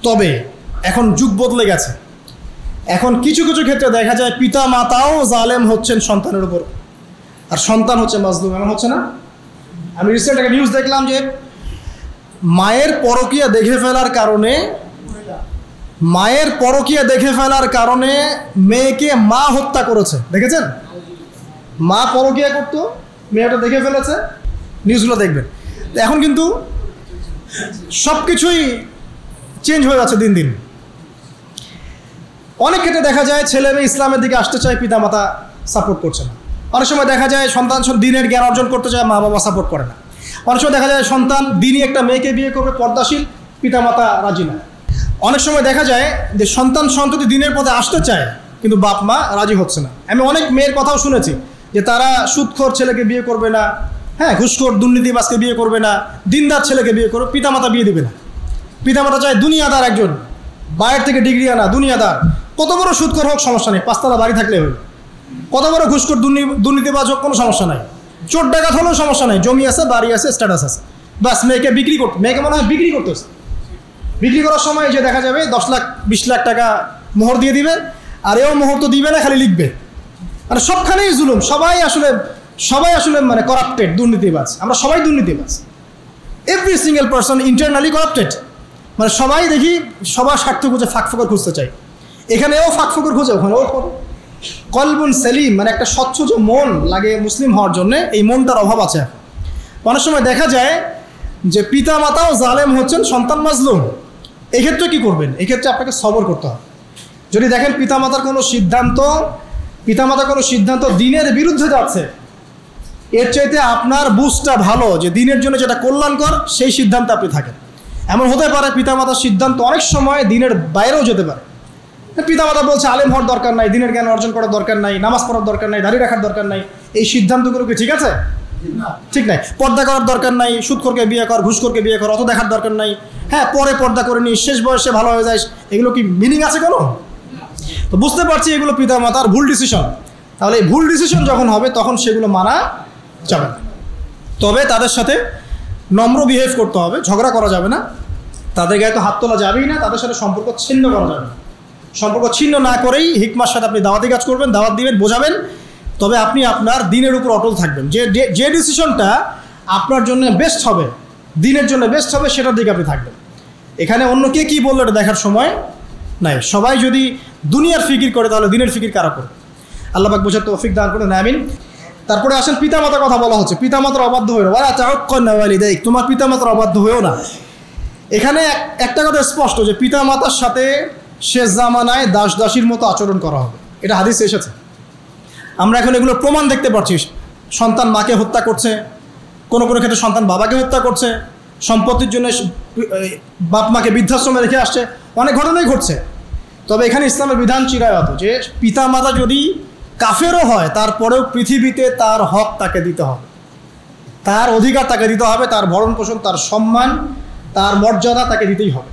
তবে এখন যুগ বদলে গেছে, এখন কিছু কিছু ক্ষেত্রে দেখা যায় পিতা মাতাও জালেম হচ্ছেন সন্তানের উপর, আর সন্তান হচ্ছে মাজলুম। এমন হচ্ছে না? আমি রিসেন্ট একটা নিউজ দেখলাম যে মায়ের পরকীয়া দেখে ফেলার কারণে মেয়েকে মা হত্যা করেছে। দেখেছেন? মা পরকীয়া করতো, মেয়েটা দেখে ফেলেছে, নিউজগুলো দেখবেন। এখন কিন্তু সব কিছুই চেঞ্জ হয়ে যাচ্ছে দিন দিন। অনেক ক্ষেত্রে দেখা যায় ছেলে মেয়ে ইসলামের দিকে আসতে চায়, পিতামাতা সাপোর্ট করছে না। অনেক সময় দেখা যায় সন্তান দিনের জ্ঞান অর্জন করতে চায়, মা বাবা সাপোর্ট করে না। অনেক সময় দেখা যায় সন্তান দিনই একটা মেয়েকে বিয়ে করবে, পর্দাশীল, পিতামাতা রাজি না। অনেক সময় দেখা যায় যে সন্ততি দিনের পথে আসতে চায়, কিন্তু বাপ মা রাজি হচ্ছে না। আমি অনেক মেয়ের কথাও শুনেছি যে তারা সুদখোর ছেলেকে বিয়ে করবে না, হ্যাঁ, ঘুষখোর দুর্নীতিবাজকে বিয়ে করবে না, দিনদার ছেলেকে বিয়ে করবে, পিতামাতা বিয়ে দেবে না। পিতামাতা চায় দুনিয়াদার একজন, বাইরের থেকে ডিগ্রি আনা দুনিয়াদার, কত বড় সুদখোর হোক সমস্যা নেই, 5 তলা বাড়ি থাকলে হল, কত বড় ঘুষখোর দুর্নীতিবাজ হোক কোনো সমস্যা নাই, চোর ডাকাত হলেও সমস্যা নাই, জমি আছে, বাড়ি আছে, স্ট্যাটাস আছে, বাস মেয়েকে বিক্রি করতে, মেয়েকে মনে হয় বিক্রি করতেছে। বিক্রি করার সময় যে দেখা যাবে 10 লাখ 20 লাখ টাকা মোহর দিয়ে দিবে, আর এও মোহর তো দিবে না, খালি লিখবে। মানে সবখানেই জুলুম, সবাই আসলে মানে করাপ্টেড, দুর্নীতিবাজ। আমরা সবাই দুর্নীতিবাজ, every single person internally corrupted. মানে সবাই দেখি সবার স্বার্থ খুঁজে ফাঁকফোকর খুঁজতে চাই, এখানেও ফাঁকফোকর খুঁজে, ওখানেও কলবুন সেলিম, মানে একটা স্বচ্ছ যে মন লাগে মুসলিম হওয়ার জন্য, এই মনটার অভাব আছে। অনেক সময় দেখা যায় যে পিতা মাতাও জালেম হচ্ছেন, সন্তান মাজলুম। এক্ষেত্রে কি করবেন? এক্ষেত্রে আপনাকে সবর করতে হবে। যদি দেখেন পিতামাতার কোনো সিদ্ধান্ত দিনের বিরুদ্ধে যাচ্ছে, এর চাইতে আপনার বুঝটা ভালো যে দিনের জন্য যেটা কল্যাণকর, সেই সিদ্ধান্তে আপনি থাকেন। এমন হতে পারে পিতামাতার সিদ্ধান্ত অনেক সময় দিনের বাইরেও যেতে পারে। পিতামাতা বলছে আলেম হওয়ার দরকার নাই, দিনের জ্ঞান অর্জন করার দরকার নাই, নামাজ পড়ার দরকার নাই, দাড়ি রাখার দরকার নাই, এই সিদ্ধান্তগুলো কি ঠিক আছে? ঠিক নাই। পর্দা করার দরকার নাই, সুদখোরকে বিয়ে কর, ঘুষখোরকে বিয়ে কর, অত দেখার দরকার নাই, হ্যাঁ, পরে পর্দা করে নিস, শেষ বয়সে ভালো হয়ে যাস, এগুলো কি মিনিং আছে কোনো? তো বুঝতে পারছি এগুলো পিতামাতার ভুল ডিসিশন। তাহলে এই ভুল ডিসিশন যখন হবে তখন সেগুলো মানা যাবে না। তবে তাদের সাথে নম্র বিহেভ করতে হবে, ঝগড়া করা যাবে না, তাদের গায়ে তো হাত তোলা যাবেই না, তাদের সাথে সম্পর্ক ছিন্ন করা যাবে না। সম্পর্ক ছিন্ন না করেই হিকমার সাথে আপনি দাওয়াতি কাজ করবেন, দাওয়াত দিবেন, বোঝাবেন। তবে আপনি আপনার দিনের উপর অটল থাকবেন, যে ডিসিশনটা আপনার জন্য বেস্ট হবে, দিনের জন্য বেস্ট হবে, সেটার দিকে আপনি থাকবেন। এখানে অন্য কে কী বললো এটা দেখার সময় নাই। সবাই যদি দুনিয়ার ফিকির করে তাহলে দিনের ফিকির কারা করে? আল্লাহ পাক বোঝার তৌফিক দান করেন, আমিন। তারপরে আসেন পিতামাতার কথা বলা হচ্ছে, পিতামাতার অবাধ্য হয়েও না, তোমার পিতামাতার অবাধ্য হয়েও না। এখানে একটা কথা স্পষ্ট যে পিতামাতার সাথে শেষ জামানায় দাস দাসীর মতো আচরণ করা হবে, এটা হাদিসে এসেছে। আমরা এখন এগুলো প্রমাণ দেখতে পাচ্ছি। সন্তান মাকে হত্যা করছে, কোনো কোনো ক্ষেত্রে সন্তান বাবাকে হত্যা করছে, সম্পত্তির জন্য বাপ মাকে বৃদ্ধাশ্রমে রেখে আসছে, অনেক ঘটনাই ঘটছে। তবে এখানে ইসলামের বিধান চিরায়ত যে পিতামাতা যদি কাফেরও হয় তারপরেও পৃথিবীতে তার হক তাকে দিতে হবে, তার অধিকার তাকে দিতে হবে, তার ভরণ পোষণ, তার সম্মান, তার মর্যাদা তাকে দিতেই হবে।